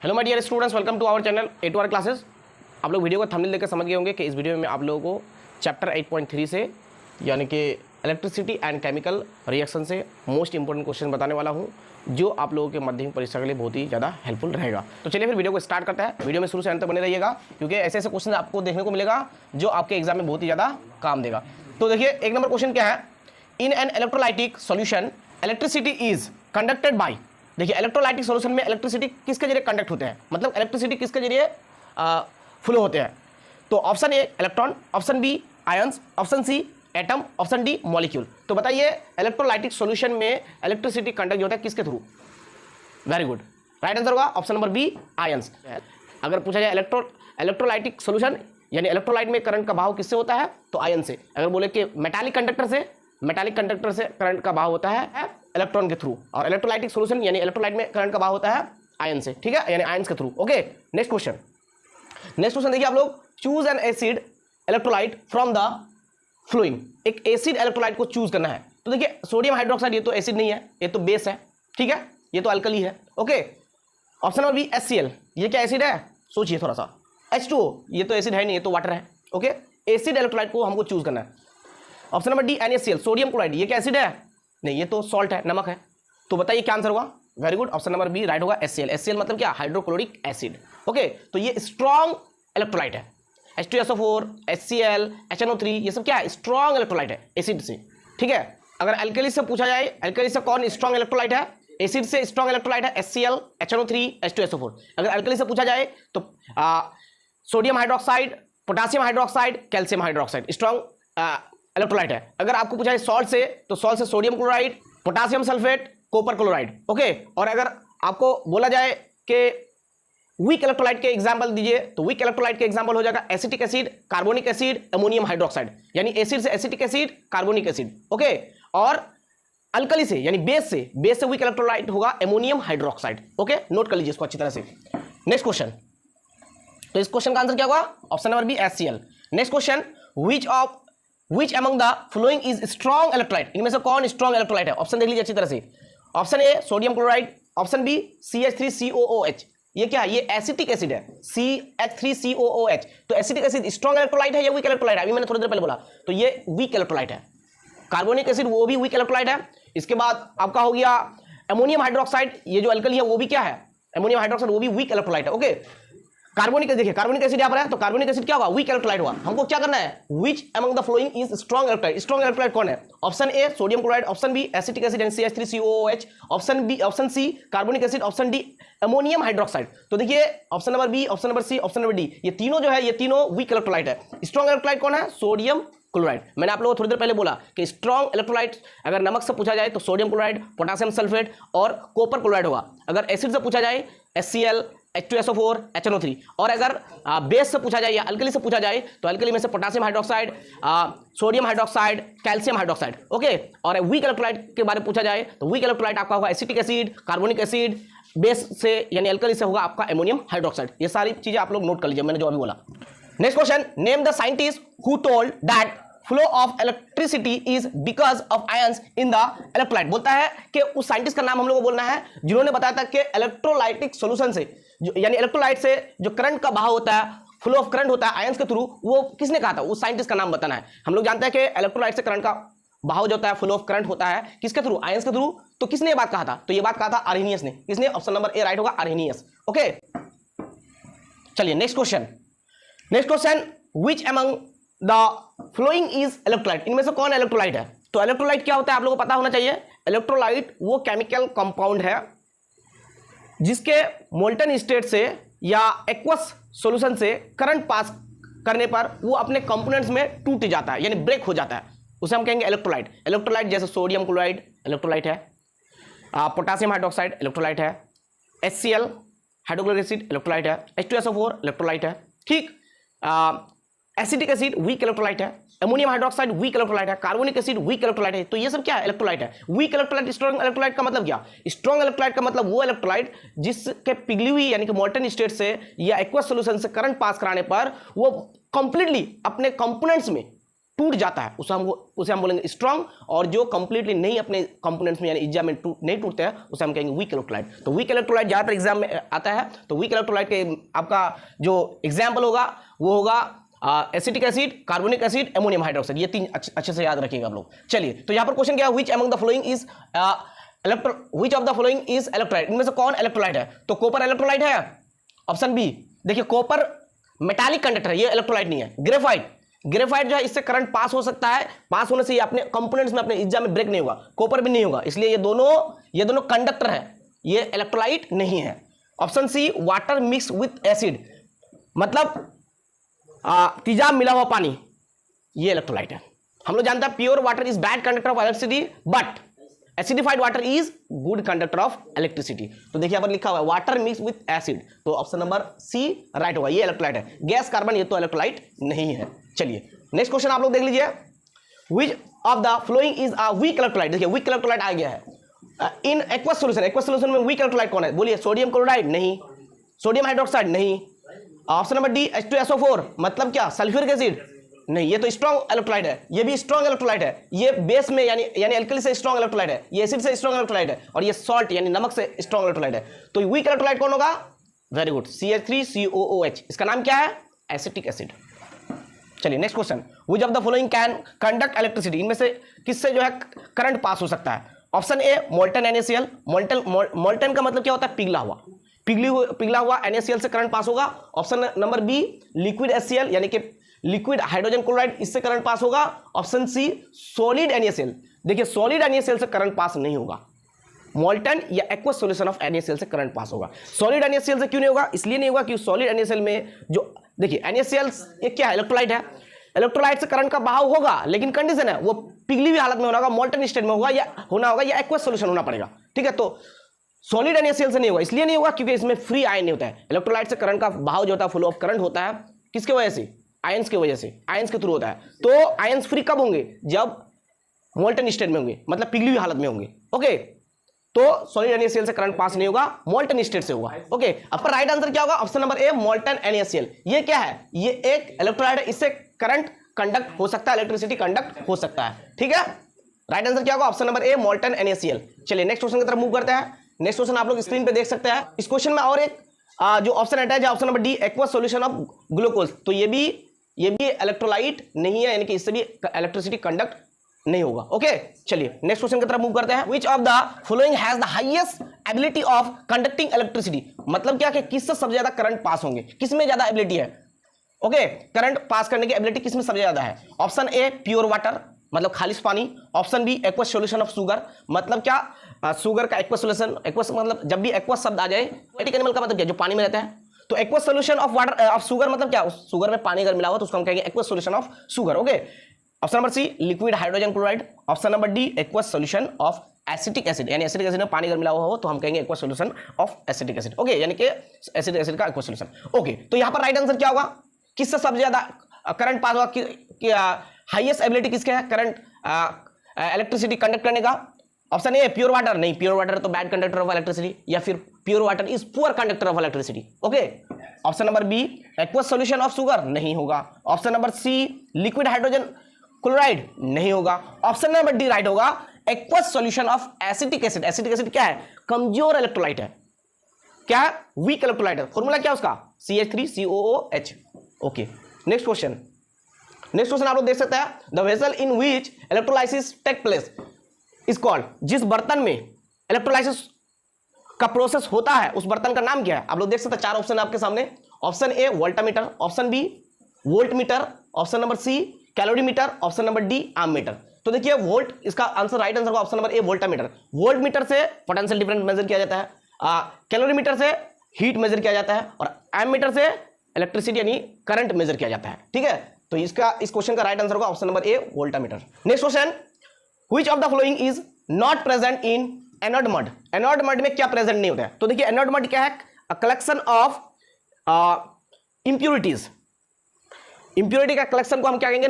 Hello my dear students, welcome to our channel A to R classes. आप लोग video को thumbnail देखकर समझ गए होंगे कि इस वीडियो में आप लोगों को चैप्टर 8.3 से यानी कि इलेक्ट्रिसिटी एंड केमिकल रिएक्शन से मोस्ट इंपॉर्टेंट क्वेश्चन बताने वाला हूं, जो आप लोगों के माध्यमिक परीक्षा के लिए बहुत ही ज़्यादा हेल्पफुल रहेगा। तो चलिए फिर वीडियो को स्टार्ट करते हैं। वीडियो में शुरू से अंत तक बने रहिएगा, क्योंकि ऐसे ऐसे क्वेश्चन आपको देखने को मिलेगा जो आपके एग्जाम में बहुत ही ज़्यादा काम देगा। तो देखिए, एक नंबर क्वेश्चन क्या है, in an electrolytic solution electricity is conducted by. देखिए, इलेक्ट्रोलाइटिक सॉल्यूशन में इलेक्ट्रिसिटी किसके जरिए कंडक्ट होते हैं, मतलब इलेक्ट्रिसिटी किसके जरिए फ्लो होते हैं। तो option A electron, option B ions, option C atom, option D molecule. तो बताइए, इलेक्ट्रोलाइटिक सॉल्यूशन में इलेक्ट्रिसिटी कंडक्ट होता है किसके through? Very good, right answer होगा ऑप्शन नंबर बी आयंस। अगर पूछा जाए इलेक्ट्रोलाइटिक सॉल्यूशन यानी इलेक्ट्रोलाइट में करंट का बहाव किससे होता है, तो आयन से। अगर बोले कि मेटालिक कंडक्टर से करंट का बहाव होता है इलेक्ट्रॉन के थ्रू, और इलेक्ट्रोलाइटिक सॉल्यूशन यानी इलेक्ट्रोलाइट में करंट का बहाव होता है आयन से, ठीक है, यानी आयंस के थ्रू। ओके, नेक्स्ट क्वेश्चन देखिए आप लोग, choose an acid electrolyte from the flowing. एक एसिड इलेक्ट्रोलाइट को चूज करना है। तो देखिए, सोडियम हाइड्रोक्साइड ये तो एसिड नहीं है, ये तो बेस है, ठीक है, ये तो अल्कली है। Okay, option number B HCl, ये क्या एसिड है, सोचिए थोड़ा सा। H2O, ये तो एसिड है नहीं, ये तो वाटर है। ओके, एसिड इलेक्ट्रोलाइट को हमको चूज करना है। Option number D NaCl, sodium chloride, ये क्या एसिड है, नहीं, ये तो सॉल्ट है, नमक है। तो बताइए क्या आंसर होगा? Very good, option number B right होगा HCl। HCl मतलब क्या, हाइड्रोक्लोरिक एसिड। ओके, तो ये स्ट्रॉन्ग इलेक्ट्रोलाइट है। H2SO4, HCl, HNO3, ये सब क्या है, स्ट्रॉन्ग इलेक्ट्रोलाइट है एसिड से, ठीक है। अगर अल्कली से पूछा जाए, अल्कली से कौन स्ट्रॉन्ग इलेक्ट्रोलाइट है, एसिड से स्ट्रॉन्ग इलेक्ट्रोलाइट है HCl, HNO3, H2SO4। अगर अल्कली से पूछा जाए तो sodium hydroxide, potassium hydroxide, calcium hydroxide strong electrolyte है। अगर आपको पूछा है सॉल्ट से, तो सॉल्ट से sodium chloride, potassium sulphate, copper chloride. Okay, और अगर आपको बोला जाए कि वीक इलेक्ट्रोलाइट के एग्जांपल दीजिए, तो वीक इलेक्ट्रोलाइट के एग्जांपल हो जाएगा acetic acid, carbonic acid, ammonium hydroxide, यानी एसिड से acetic acid, carbonic acid. Okay, और अल्कली से यानी बेस से वीक इलेक्ट्रोलाइट होगा अमोनियम हाइड्रोक्साइड। ओके, नोट कर लीजिए इसको अच्छी तरह से। नेक्स्ट क्वेश्चन, तो इस क्वेश्चन का आंसर क्या होगा? Option number B HCl। Next question, Which among the following is strong electrolyte? इनमें से कौन स्ट्रॉन्ग इलेक्ट्रोलाइट है? ऑप्शन देख लीजिए अच्छी तरह से। Option A sodium chloride, option B CH3COOH, ये क्या है, ये एसिटिक एसिड है, CH3COOH। तो एसिटिक एसिड स्ट्रॉन्ग इलेक्ट्रोलाइट है या वीक इलेक्ट्रोलाइट है? अभी मैंने थोड़ी देर पहले बोला, तो ये वीक इलेक्ट्रोलाइट है। कार्बोनिक एसिड वो भी वीक इलेक्ट्रोलाइट है। इसके बाद आपका हो गया अमोनियम हाइड्रोक्साइड, ये जो अल्कली है वो भी क्या है, अमोनियम हाइड्रोक्साइड, वो भी वीक इलेक्ट्रोलाइट है। ओके, कार्बोनिक, देखिए कार्बोनिक एसिड यहां पर है, तो कार्बोनिक एसिड क्या होगा, वीक इलेक्ट्रोलाइट होगा। हमको क्या करना है, which among the following is strong electrolyte. Strong electrolyte कौन है? Option A sodium chloride, option B acetic acid CH3COOH, option C carbonic acid, option D ammonium hydroxide. तो देखिए, option number B, option number C, option number D, ये तीनों जो है, ये तीनों वीक इलेक्ट्रोलाइट है। स्ट्रॉन्ग इलेक्ट्रोलाइट कौन है? Sodium chloride. मैंने आप लोगों को थोड़ी देर पहले बोला कि स्ट्रॉन्ग इलेक्ट्रोलाइट अगर नमक से पूछा जाए तो सोडियम क्लोराइड, पोटासियम सल्फेट और कॉपर क्लोराइड होगा। अगर एसिड से पूछा जाए HCl, H2SO4, HNO3, और अगर बेस से पूछा जाए या अल्कली से पूछा जाए तो अल्कली में से potassium hydroxide, sodium hydroxide, calcium hydroxide. Okay, और वीक इलेक्ट्रोलाइट के बारे में पूछा जाए तो वीक इलेक्ट्रोलाइट आपका होगा acetic acid, carbonic acid, base से यानी अल्कली से होगा आपका अमोनियम हाइड्रोक्साइड। ये सारी चीजें आप लोग नोट कर लीजिए, मैंने जो अभी बोला। Next question, name the scientist who told that flow of electricity is because of ions in the electrolyte. बोलता है कि उस साइंटिस्ट का नाम हम लोग को बोलना है जिन्होंने बताया था कि इलेक्ट्रोलाइटिक सॉल्यूशन से यानी इलेक्ट्रोलाइट से जो करंट का बहाव होता है, फ्लो ऑफ करंट होता है आयंस के थ्रू, वो किसने कहा था, उस साइंटिस्ट का नाम बताना है। हम लोग जानते हैं कि इलेक्ट्रोलाइट से करंट का बहाव जो होता है, फ्लो ऑफ करंट होता है किसके थ्रू, आयंस के थ्रू। तो किसने ये बात कहा था? तो ये बात कहा था आर्हेनियस ने। किसने? ऑप्शन नंबर ए राइट होगा, आर्हेनियस। ओके, चलिए next question, which among the following is electrolyte. इनमें से कौन इलेक्ट्रोलाइट है? तो इलेक्ट्रोलाइट क्या होता है आप लोगों को पता होना चाहिए। इलेक्ट्रोलाइट वो केमिकल कंपाउंड है जिसके मोल्टन स्टेट से या एक्वस सॉल्यूशन से करंट पास करने पर वो अपने कंपोनेंट्स में टूट जाता है, यानी ब्रेक हो जाता है, उसे हम कहेंगे इलेक्ट्रोलाइट। इलेक्ट्रोलाइट जैसे सोडियम क्लोराइड इलेक्ट्रोलाइट है, पोटासियम हाइड्रोक्साइड इलेक्ट्रोलाइट है, HCl हाइड्रोक्लोरिक एसिड इलेक्ट्रोलाइट है, H2SO4 इलेक्ट्रोलाइट है, ठीक। एसिटिक एसिड वीक इलेक्ट्रोलाइट है, अमोनियम हाइड्रोक्साइड वीक इलेक्ट्रोलाइट है, कार्बोनिक एसिड वीक इलेक्ट्रोलाइट है। तो ये सब क्या है, इलेक्ट्रोलाइट है। वीक इलेक्ट्रोलाइट, स्ट्रॉन्ग इलेक्ट्रोलाइट का मतलब क्या? स्ट्रॉन्ग इलेक्ट्रोलाइट का मतलब वो इलेक्ट्रोलाइट जिसके पिघली हुई यानी कि मोल्टन स्टेट से या एक्वस सॉल्यूशन से करंट पास कराने पर वो कंप्लीटली अपने कंपोनेंट्स में टूट जाता है उसे हम बोलेंगे स्ट्रांग, और जो कंप्लीटली नहीं अपने कंपोनेंट्स में यानी इज्जा में नहीं टूटते हैं उसे हम कहेंगे वीक इलेक्ट्रोलाइट। तो वीक इलेक्ट्रोलाइट ज़्यादातर एग्जाम में आता है। तो वीक इलेक्ट्रोलाइट के आपका जो एग्जाम्पल होगा वो होगा acetic acid, carbonic acid, ammonium hydroxide. ये 3 अच्छे से याद रखिएगा आप लोग। चलिए, तो यहाँ पर क्वेश्चन क्या है, which among the following is which of the following is electrolyte, इनमें से कौन इलेक्ट्रोलाइट है? तो कॉपर इलेक्ट्रोलाइट है, ऑप्शन बी। देखिए कॉपर मेटालिक कंडक्टर है, ये इलेक्ट्रोलाइट नहीं है। ग्रेफाइट जो है इससे करंट पास हो सकता है, पास होने से ये अपने कंपोनेंट्स में अपने इज्जा में ब्रेक नहीं होगा, कॉपर भी नहीं होगा, इसलिए ये दोनों कंडक्टर है, ये इलेक्ट्रोलाइट नहीं है। Option C water mix with acid, मतलब तेजाब मिला हुआ पानी, ये इलेक्ट्रोलाइट है। हम लोग जानते हैं pure water is bad conductor of electricity but acidified water is good conductor of electricity. तो देखिए यहाँ पर लिखा हुआ है वाटर मिक्स विथ एसिड, तो ऑप्शन नंबर सी राइट होगा, ये इलेक्ट्रोलाइट है। गैस कार्बन ये तो इलेक्ट्रोलाइट नहीं है। चलिए नेक्स्ट क्वेश्चन आप लोग देख लीजिए, विच of the following is a weak electrolyte. देखिए वीक इलेक्ट्रोलाइट आ गया है इन एक्वस सॉल्यूशन में वीक इलेक्ट्रोलाइट कौन है? बोलिए सोडियम क्लोराइड नहीं, सोडियम हाइड्रोक्साइड नहीं, ऑप्शन नंबर डी H2SO4 मतलब क्या, सल्फ्यूरिक एसिड नहीं, ये तो स्ट्रॉन्ग इलेक्ट्रोलाइट है, ये भी स्ट्रॉन्ग इलेक्ट्रोलाइट है, ये बेस में यानी एल्कली से स्ट्रॉन्ग इलेक्ट्रोलाइट है, ये एसिड से स्ट्रॉन्ग इलेक्ट्रोलाइट है, और ये सॉल्ट यानी नमक से स्ट्रॉन्ग इलेक्ट्रोलाइट है। तो वीक इलेक्ट्रोलाइट कौन होगा? वेरी गुड, CH3COOH, इसका नाम क्या है? Acetic acid. चलिए next question, which of the following can conduct electricity, इनमें से किससे जो है करंट पास हो सकता है? ऑप्शन ए मोल्टन NaCl, मोल्टन का मतलब क्या होता है? पिघला हुआ NaCl से करंट पास होगा। Option number B liquid HCl यानी कि लिक्विड हाइड्रोजन क्लोराइड, इससे करंट पास होगा। ऑप्शन सी सॉलिड NaCl, देखिए सॉलिड NaCl से करंट पास नहीं होगा, मोल्टन या एक्वस सॉल्यूशन ऑफ NaCl से करंट पास होगा। सॉलिड NaCl से क्यों नहीं होगा? इसलिए नहीं होगा कि सॉलिड NaCl में जो देखिए NaCl ये क्या है? इलेक्ट्रोलाइट है, इलेक्ट्रोलाइट से करंट का बहाव होगा, लेकिन कंडीशन है वो पिघली हुई हालत में होना होगा, मोल्टन स्टेट में होगा या एक्वस सॉल्यूशन होना पड़ेगा, ठीक है। तो सॉलिड NaCl से नहीं होगा, इसलिए नहीं होगा क्योंकि इसमें फ्री आयन नहीं होता है। इलेक्ट्रोलाइट से करंट का बहाव जो होता है, फ्लो ऑफ करंट होता है, किसके वजह से? आयंस की वजह से, आयंस के थ्रू होता है। तो आयंस फ्री कब होंगे? जब मोल्टन स्टेट में होंगे, मतलब पिघली हुई हालत में होंगे। ओके, तो सॉलिड NaCl से करंट पास नहीं होगा, मोल्टन स्टेट से होगा। ओके, आपका राइट आंसर क्या होगा? ऑप्शन नंबर ए मोल्टन NaCl। ये क्या है? ये एक इलेक्ट्रोलाइट है, इससे करंट कंडक्ट हो सकता है, इलेक्ट्रिसिटी कंडक्ट हो सकता है, ठीक है। राइट आंसर क्या होगा? ऑप्शन नंबर ए मोल्टन NaCl। चलिए नेक्स्ट क्वेश्चन की तरफ मूव करते हैं। नेक्स्ट क्वेश्चन आप लोग स्क्रीन पे देख सकते हैं। इस क्वेश्चन में और एक जो ऑप्शन अटैच है, option number D aqueous solution of glucose. तो ये भी इलेक्ट्रोलाइट नहीं है, यानी कि इससे भी इलेक्ट्रिसिटी कंडक्ट नहीं होगा। ओके, चलिए नेक्स्ट क्वेश्चन की तरफ मूव करते हैं। विच of the following has the highest ability of conducting electricity, मतलब क्या कि किससे सबसे ज्यादा करंट पास होंगे, किसमें ज्यादा एबिलिटी है? ओके, करंट पास करने की एबिलिटी किसमें सबसे ज्यादा है? ऑप्शन ए प्योर वाटर, मतलब खालिश पानी। Option B aqueous solution of sugar, मतलब क्या शुगर का एक्वस सॉल्यूशन, एक्वस मतलब जब भी एक्वस शब्द आ जाए, एक्वेटिक एनिमल का मतलब क्या? जो पानी में रहता है। तो aqueous solution of water of sugar मतलब क्या? उस शुगर में पानी अगर मिला हुआ तो उसको हम कहेंगे aqueous solution of sugar. Okay, option number C liquid hydrogen chloride. Option number D aqueous solution of acetic acid, यानी एसिटिक एसिड में पानी अगर मिला हुआ हो तो हम कहेंगे aqueous solution of acetic acid. Okay, यानी कि एसिटिक एसिड का एक्वस सॉल्यूशन। ओके, तो यहां पर राइट आंसर क्या होगा? किससे सबसे ज्यादा करंट पास होगा? हाईएस्ट एबिलिटी किसके है करंट इलेक्ट्रिसिटी कंडक्ट करने का? ऑप्शन ए प्योर वाटर, नहीं प्योर वाटर तो बैड कंडक्टर ऑफ इलेक्ट्रिसिटी, या फिर pure water is poor conductor of electricity. Okay, option number B aqueous solution of sugar नहीं होगा। Option number C liquid hydrogen chloride नहीं होगा। Option number D right होगा aqueous solution of acetic acid. Acetic acid क्या है? कमजोर electrolyte है, क्या है? वीक इलेक्ट्रोलाइट है। फॉर्मूला क्या उसका? CH3COOH। ओके, नेक्स्ट क्वेश्चन आप लोग देख सकते हैं। The vessel in which electrolysis take place is called, जिस बर्तन में इलेक्ट्रोलाइसिस का प्रोसेस होता है उस बर्तन का नाम क्या है? आप लोग देख सकते हैं, 4 ऑप्शन आपके सामने। Option A voltameter, option B voltmeter, option number C calorimeter, option number D ammeter. तो देखिए वोल्ट, इसका आंसर राइट आंसर होगा option number A voltameter. Voltmeter से पोटेंशियल डिफरेंस मेजर किया जाता है, कैलोरीमीटर से हीट मेजर किया जाता है, और एमीटर से इलेक्ट्रिसिटी यानी करंट मेजर किया जाता है, ठीक है। तो इस क्वेश्चन का राइट आंसर होगा option number A voltameter. Next question, which of the following is not present in anode mud. Anode mud में क्या प्रेजेंट नहीं होता है? तो देखिए एनोड मड क्या है? A collection of impurities. Impurity का कलेक्शन को हम क्या कहेंगे?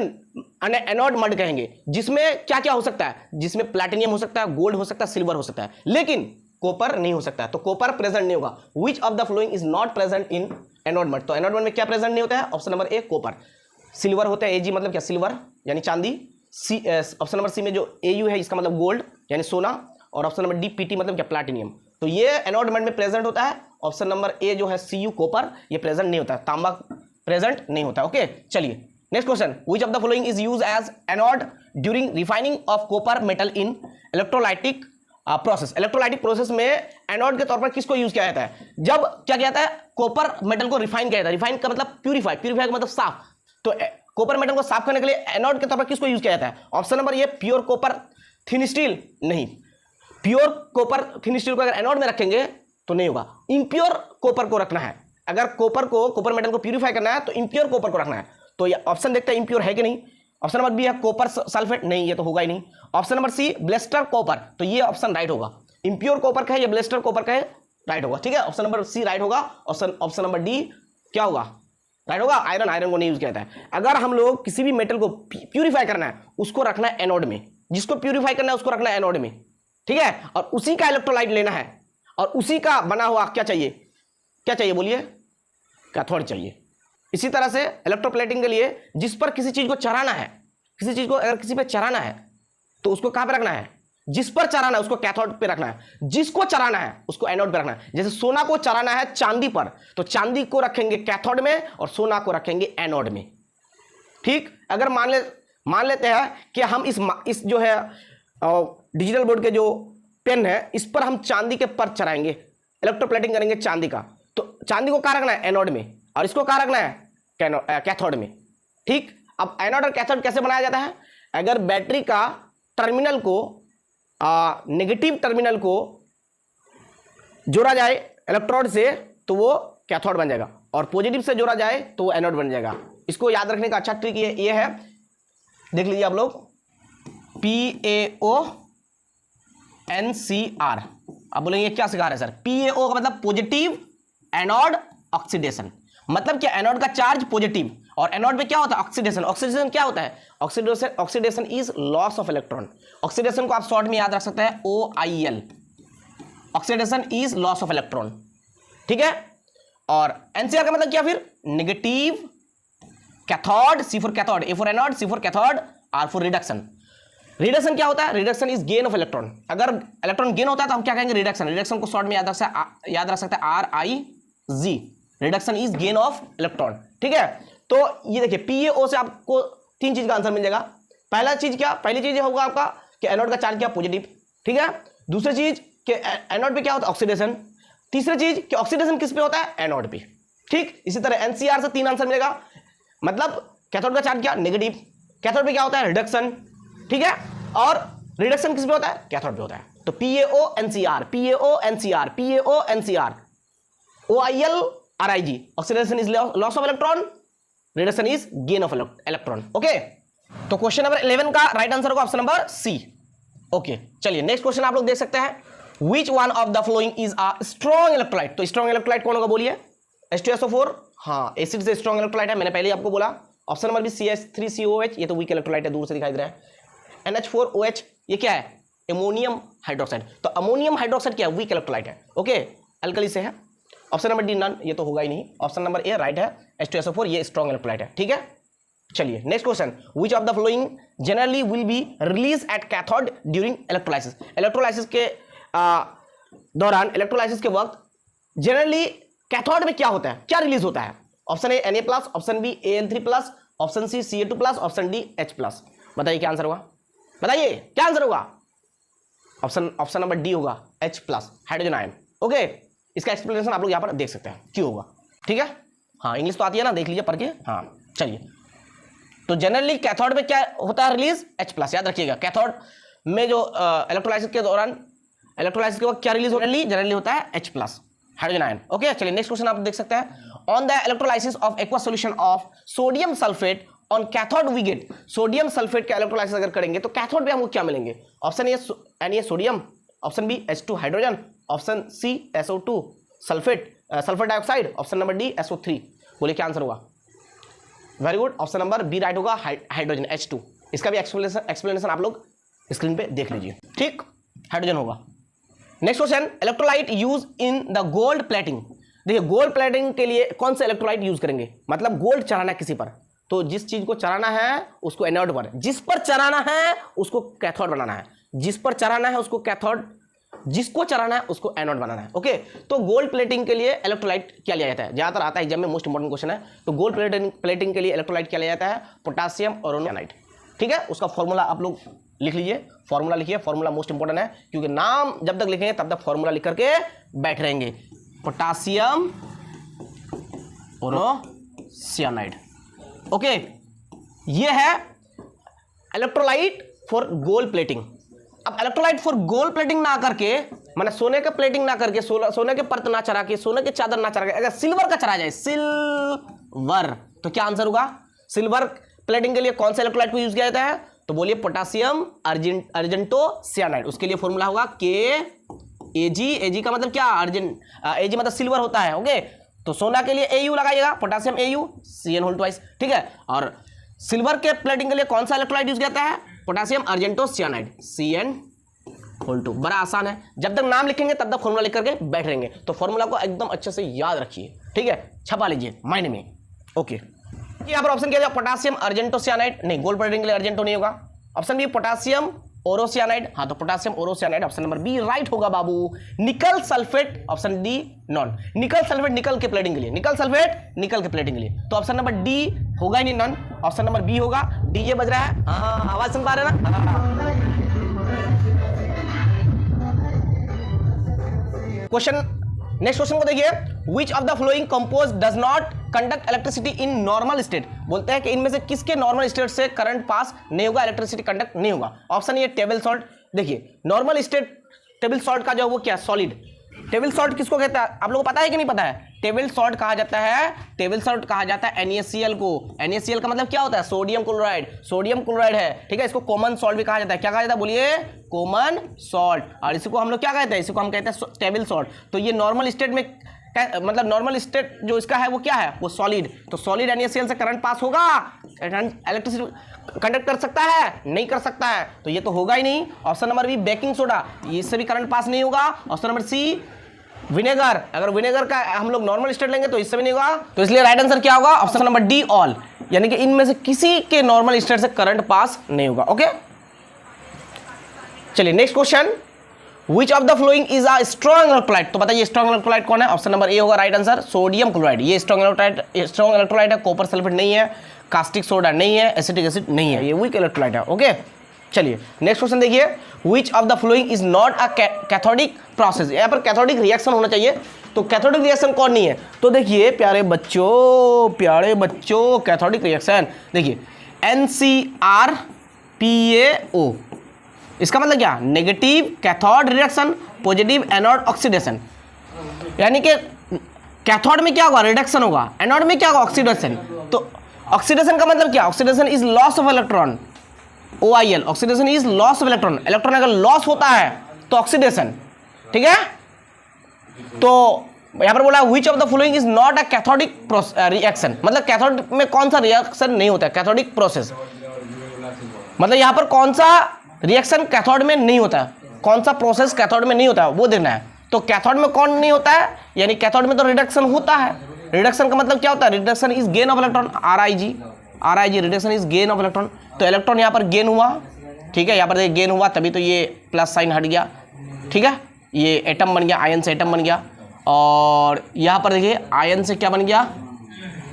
एनोड मड कहेंगे, जिसमें क्या क्या हो सकता है? जिसमें प्लैटिनियम हो सकता है, गोल्ड हो सकता है, सिल्वर हो सकता है, लेकिन कॉपर नहीं हो सकता है। तो कॉपर प्रेजेंट नहीं होगा। Which of the following is not present in anode mud. तो एनोड मड में क्या प्रेजेंट नहीं होता है? ऑप्शन नंबर ए कॉपर। सिल्वर होता है, Ag मतलब क्या, सिल्वर यानी चांदी। सी ऑप्शन नंबर सी में जो Au है इसका मतलब गोल्ड यानी सोना, और ऑप्शन नंबर डी Pt मतलब क्या, प्लैटिनियम। तो ये एनोड में प्रेजेंट होता है। ऑप्शन नंबर ए जो है Cu कॉपर, ये प्रेजेंट नहीं होता है, तांबा प्रेजेंट नहीं होता है। ओके चलिए next question, which of the following is used as anode during refining of copper metal in electrolytic process. Electrolytic process में एनोड के तौर पर किसको यूज किया जाता है, जब क्या किया जाता है, कॉपर मेटल को रिफाइन किया जाता है। रिफाइन का मतलब प्यूरिफाई, प्यूरिफाई का मतलब साफ। तो कॉपर मेटल को साफ करने के लिए एनोड के तौर पर किसको यूज किया जाता है, ऑप्शन नंबर ये प्योर कॉपर थिन स्टील, नहीं, प्योर कॉपर थिन स्टील को अगर एनोड में रखेंगे तो नहीं होगा, इम्प्योर कॉपर को रखना है। अगर कॉपर मेटल को प्यूरिफाई करना है तो इम्प्योर कॉपर को रखना है। तो ये ऑप्शन देखते हैं इम्प्योर है कि नहीं। ऑप्शन नंबर बी है कॉपर सल्फेट, नहीं ये तो होगा ही नहीं। ऑप्शन नंबर सी ब्लेस्टर कॉपर, तो ये ऑप्शन राइट होगा। इम्प्योर कॉपर का है, ये ब्लेस्टर कॉपर का है, राइट होगा। ठीक है, ऑप्शन नंबर सी राइट होगा। ऑप्शन नंबर डी क्या होगा, राइट होगा। आयरन को नहीं यूज किया जाता है। अगर हम लोग किसी भी मेटल को प्यूरिफाई करना है उसको रखना है एनोड में, जिसको प्यूरिफाई करना है उसको रखना है एनोड में, ठीक है, और उसी का इलेक्ट्रोलाइट लेना है और उसी का बना हुआ क्या चाहिए, क्या चाहिए बोलिए, कैथोड चाहिए। इसी तरह से इलेक्ट्रोप्लेटिंग के लिए जिस पर किसी चीज को चढ़ाना है, किसी चीज को अगर किसी पे चढ़ाना है तो उसको कहां पे रखना है, जिस पर चढ़ाना है उसको कैथोड पे रखना है, जिसको चढ़ाना है उसको एनोड पे रखना है। जैसे सोना को चढ़ाना है चांदी पर तो चांदी को रखेंगे कैथोड में और सोना को रखेंगे एनोड में। ठीक, अगर मान लेते हैं कि हम इस जो है डिजिटल बोर्ड के जो पेन है इस पर हम चांदी के पर चढ़ाएंगे, इलेक्ट्रोप्लेटिंग करेंगे चांदी का, तो चांदी को कहां रखना है, एनोड में, और इसको कहां रखना है, कैथोड में। ठीक, अब एनोड और कैथोड कैसे बनाया जाता है, अगर बैटरी का टर्मिनल को नेगेटिव टर्मिनल को जोड़ा जाए इलेक्ट्रोड से तो वो कैथोड बन जाएगा, और पॉजिटिव से जोड़ा जाए तो वो एनोड बन जाएगा। इसको याद रखने का अच्छा ट्रिक ये है, देख लीजिए आप लोग, PaONCr। अब बोलेंगे क्या सिखा रहे हैं सर, PaO का मतलब पॉजिटिव एनोड ऑक्सीडेशन, मतलब क्या, एनोड का चार्ज पॉजिटिव और एनोड पे क्या होता है, ऑक्सीडेशन। ऑक्सीडेशन क्या होता है, oxidation is loss of electron. Oxidation को आप शॉर्ट में याद रख सकते हैं OIL, oxidation is loss of electron. ठीक है, और NCr का मतलब क्या, फिर negative cathode, C for cathode, A for anode, C for cathode, R for reduction. Reduction क्या होता है, reduction is gain of electron. अगर इलेक्ट्रॉन गेन होता है तो हम क्या कहेंगे, रिडक्शन। रिडक्शन को शॉर्ट में याद रख सकते हैं RIG, reduction is gain of electron. ठीक है, तो ये देखिए PaO से आपको 3 चीज का आंसर मिल जाएगा। पहली चीज ये होगा आपका कि एनोड का चार्ज क्या, पॉजिटिव। ठीक है, दूसरी चीज कि एनोड पे क्या होता है, ऑक्सीडेशन। तीसरी चीज कि ऑक्सीडेशन किस पे होता है, एनोड पे। ठीक, इसी तरह NCr से 3 आंसर मिलेगा, मतलब कैथोड का चार्ज क्या, नेगेटिव, कैथोड पे क्या होता है, रिडक्शन। ठीक है, और रिडक्शन किस पे होता है, कैथोड पे होता है। तो PaONCr, PaONCr, OIL RIG, oxidation is loss of electron, reduction is gain of electron. Okay, तो क्वेश्चन नंबर 11 का राइट आंसर होगा ऑप्शन नंबर सी। ओके, चलिए नेक्स्ट क्वेश्चन आप लोग देख सकते हैं, which one of the following is a strong electrolyte. तो स्ट्रॉन्ग इलेक्ट्रोलाइट कौन होगा बोलिए, H2SO4, हाँ एसिड से स्ट्रॉन्ग इलेक्ट्रोलाइट है, मैंने पहले ही आपको बोला। ऑप्शन नंबर बी CH3COH, ये तो वीक इलेक्ट्रोलाइट है, दूर से दिखाई दे रहा है। NH4OH, ये क्या है, अमोनियम हाइड्रोक्साइड। तो अमोनियम हाइड्रोक्साइड क्या है, वीक इलेक्ट्रोलाइट है। ओके, अल्कली से है। ऑप्शन नंबर डी नन, ये तो होगा ही नहीं। ऑप्शन नंबर ए राइट है, H2SO4 ये स्ट्रॉन्ग इलेक्ट्रोलाइट है। ठीक है, चलिए next question, which of the following generally will be release at cathode during electrolysis. Electrolysis के दौरान, इलेक्ट्रोलाइसिस के वक्त जनरली कैथोड में क्या होता है, क्या रिलीज होता है। Option A Na+, option B An3+, option C Ca2+, option D H+। बताइए क्या आंसर होगा, बताइए क्या आंसर होगा। ऑप्शन नंबर डी होगा H+, हाइड्रोजन आयन। ओके, इसका एक्सप्लेनेशन आप लोग यहाँ पर देख सकते हैं क्यों होगा। ठीक है, हाँ इंग्लिश तो आती है ना, देख लीजिए पढ़ के। हाँ चलिए, तो जनरली कैथोड में क्या होता है रिलीज, H+। याद रखिएगा, कैथोड में जो इलेक्ट्रोलाइसिस के दौरान, इलेक्ट्रोलाइसिस के वक्त क्या रिलीज जनरली होता है H+, हाइड्रोजन आयन। ओके, चलिए नेक्स्ट क्वेश्चन आप देख सकते हैं, on the electrolysis of aqua solution of sodium sulphate on cathode we get. Sodium sulphate का इलेक्ट्रोलाइसिस अगर करेंगे तो कैथोड पे हमको क्या मिलेंगे। Option A Na sodium, option B H2 hydrogen, option C SO2 sulphate, sulphur dioxide, option number D SO3। बोलिए क्या आंसर होगा। Very good, option number B right होगा, हाइड्रोजन H2। इसका भी एक्सप्लेनेशन आप लोग स्क्रीन पे देख लीजिए। ठीक, हाइड्रोजन होगा। Next question, electrolyte use in the gold plating. देखिए गोल्ड प्लेटिंग के लिए कौन सा इलेक्ट्रोलाइट यूज करेंगे, मतलब गोल्ड चढ़ाना है किसी पर तो जिस चीज को चलाना है उसको एनोड पर, जिस पर चलाना है उसको कैथोड बनाना है, जिस पर चलाना है उसको कैथोड, जिसको चलाना है उसको एनोड बनाना है। ओके, तो गोल्ड प्लेटिंग के लिए इलेक्ट्रोलाइट क्या लिया जाता है, ज्यादातर आता है एग्जाम में, मोस्ट इंपोर्टेंट क्वेश्चन है। तो गोल्ड प्लेटिंग के लिए इलेक्ट्रोलाइट क्या लिया जाता है, पोटासियम ओरोनाइट। ठीक है, उसका फॉर्मूला आप लोग लिख लीजिए, फॉर्मूला लिखिए, फॉर्मूला मोस्ट इंपोर्टेंट है, क्योंकि नाम जब तक लिखेंगे तब तक फॉर्मूला लिख करके बैठ रहेंगे। पोटासियम ओरोसियानाइड। ओके, ये है इलेक्ट्रोलाइट फॉर गोल्ड प्लेटिंग। अब इलेक्ट्रोलाइट फॉर गोल्ड प्लेटिंग ना करके, माने सोने का प्लेटिंग ना करके, सोने के परत ना चढ़ा के, सोने के चादर ना चढ़ा के, अगर सिल्वर का चढ़ा जाए, सिल्वर, तो क्या आंसर होगा? सिल्वर प्लेटिंग के लिए कौन सा इलेक्ट्रोलाइट को यूज किया जाता है? तो बोलिए पोटासियम अर्जेंटोसियानाइड। उसके लिए फॉर्मूला होगा के एजी का मतलब क्या? एजी मतलब सिल्वर होता है। ओके, तो सोना के लिए एयू लगाइएगा, potassium AU, CN whole twice. ठीक है, और सिल्वर के प्लेटिंग के लिए कौन सा इलेक्ट्रोलाइट यूज किया जाता है? Potassium argentocyanide, CN whole 2। बड़ा आसान है, जब तक नाम लिखेंगे तब तक फॉर्मूला लिख करके बैठ रहेंगे। तो फॉर्मूला को एकदम अच्छे से याद रखिए, ठीक है, छपा लीजिए माइंड में। ओके, यहाँ पर ऑप्शन क्या है? पोटासियम अर्जेंटोसियानाइड, नहीं, गोल्ड प्लेटिंग के लिए अर्जेंटो नहीं होगा। ऑप्शन बी पोटासियम ओरोसियानाइड, हाँ, तो potassium aurocyanide option number B right होगा बाबू। Nickel sulphate option D none. Nickel sulphate nickel के प्लेटिंग के लिए, निकल सल्फेट निकल के प्लेटिंग के लिए, तो ऑप्शन नंबर डी होगा ही नहीं, नॉन। ऑप्शन नंबर बी होगा। डीजे बज रहा है, हाँ, आवाज सुन पा रहे ना? क्वेश्चन, नेक्स्ट क्वेश्चन को देखिए, विच of the flowing compose does not conduct electricity in normal state. बोलते हैं कि इनमें से किसके नॉर्मल स्टेट से करंट पास नहीं होगा, इलेक्ट्रिसिटी कंडक्ट नहीं होगा। ऑप्शन ये टेबल सॉल्ट। देखिए, नॉर्मल स्टेट टेबल सॉल्ट का जो वो क्या, सॉलिड। टेबल सॉल्ट किसको कहता है, आप लोगों को पता है कि नहीं पता है? टेबल सॉल्ट कहा जाता है, टेबल सॉल्ट कहा जाता है NaCl को। NaCl का मतलब क्या होता है? सोडियम क्लोराइड, सोडियम क्लोराइड है। ठीक है, इसको कॉमन सॉल्ट भी कहा जाता है। क्या कहा जाता है बोलिए? Common salt. और इसी को हम लोग क्या कहते हैं? इसी को हम कहते हैं टेबल सॉल्ट। तो ये नॉर्मल स्टेट में, मतलब नॉर्मल स्टेट जो इसका है वो क्या है? वो सॉलिड। तो सॉलिड NaCl से करंट पास होगा, इलेक्ट्रिसिटी कंडक्ट कर सकता है? नहीं कर सकता है, तो ये तो होगा ही नहीं। Option number B baking soda, इससे भी करंट पास नहीं होगा। ऑप्शन नंबर सी विनेगर, अगर विनेगर का हम लोग नॉर्मल स्टेट लेंगे तो इससे भी नहीं होगा। तो इसलिए राइट आंसर क्या होगा? ऑप्शन नंबर डी ऑल, यानी कि इनमें से किसी के नॉर्मल स्टेट से करंट पास नहीं होगा। ओके, चलिए next question, which of the following is a strong electrolyte. तो बताइए स्ट्रॉन्ग इलेक्ट्रोलाइट कौन है? ऑप्शन नंबर ए होगा राइट आंसर, सोडियम क्लोराइड। ये स्ट्रॉन्ग इलेक्ट्रोलाइट है। कॉपर सल्फेट नहीं है, कास्टिक सोडा नहीं है, एसिटिक एसिड नहीं है, ये वीक इलेक्ट्रोलाइट है। ओके, चलिए नेक्स्ट क्वेश्चन देखिए, विच of the following is not a cathodic process. यहाँ पर कैथोडिक रिएक्शन होना चाहिए, तो कैथोडिक रिएक्शन कौन नहीं है? तो देखिए प्यारे बच्चों, कैथोडिक रिएक्शन देखिए NCrPaO, इसका मतलब क्या? Negative cathode reduction, positive anode oxidation. यानी कि कैथोड में क्या होगा? रिडक्शन होगा, एनोड में क्या होगा? ऑक्सीडेशन। तो ऑक्सीडेशन का मतलब क्या? Oxidation is loss of electron, OIL, oxidation is loss of electron. Electron अगर लॉस होता है तो ऑक्सीडेशन, ठीक है। तो यहां पर बोला which of the following is not a cathodic reaction, मतलब कैथोड में कौन सा रिएक्शन नहीं होता है, कैथोडिक प्रोसेस, मतलब यहां पर कौन सा रिएक्शन कैथोड में नहीं होता है, कौन सा प्रोसेस कैथोड में नहीं होता है वो देखना है। तो कैथोड में कौन नहीं होता है? यानी कैथोड में तो रिडक्शन होता है। रिडक्शन का मतलब क्या होता है? Reduction is gain of electron, RIG, reduction is gain of electron. तो इलेक्ट्रॉन यहाँ पर गेन हुआ, ठीक है, यहाँ पर देखिए गेन हुआ, तभी तो ये प्लस साइन हट गया, ठीक है, ये एटम बन गया, आयन से एटम बन गया। और यहाँ पर देखिए आयन से क्या बन गया?